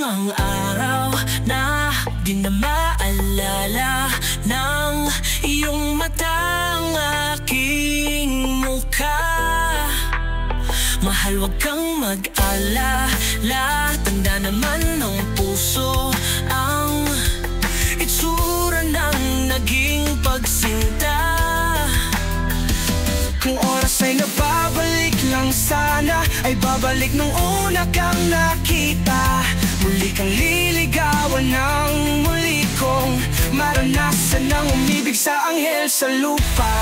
mga araw na di na maalala ng iyong matang aking mukha. Mahal, wag kang mag-alala, tanda naman ng puso ang itsura ng naging pagsinta. Kung oras ay nababalik lang sana, ay babalik nung una kang nakita. Muli kang liligawan ng muli kong maranasan ng umibig sa anghel sa lupa.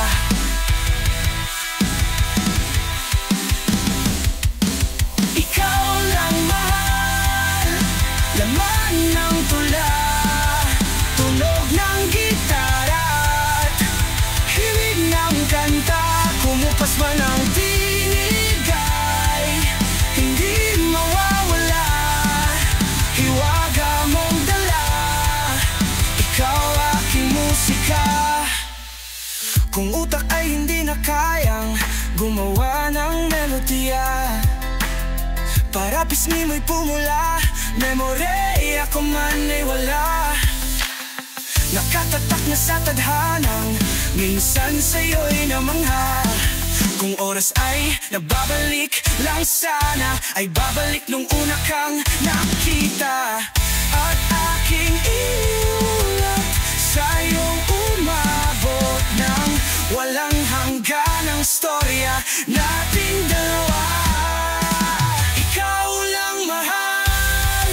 Ikaw lang mahal, laman ng tula, tunog ng gitara at himig ng kanta. Kumupas man ang tinig ay hindi mawawala, hiwaga mong dala, ikaw aking musika. Kung utak ay hindi na kayang gumawa ng melodiya, para pisngi mo'y pumula, memory ako man ay wala. Nakatatak na sa tadhanang minsan sa'yo'y namangha. Kung oras ay nababalik lang sana, ay babalik nung una kang nakita. At aking iulat sa'yong umabot ng walang hangganang storya nating dalawa. Ikaw lang mahal,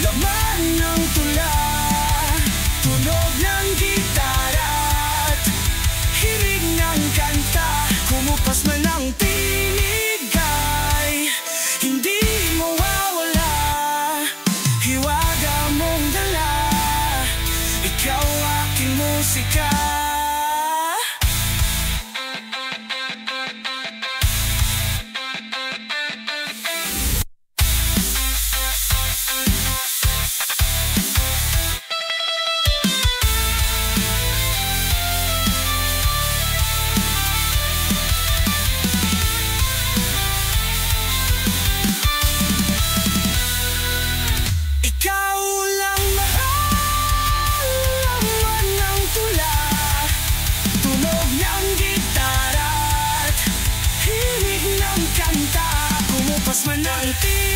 laman ng tula, tunog ng gitara at hirig ng kanta. Kumupas man ang tinig ay hindi mawawala, hiwaga mong dala, ikaw aking musika. Kumupas man ang tinig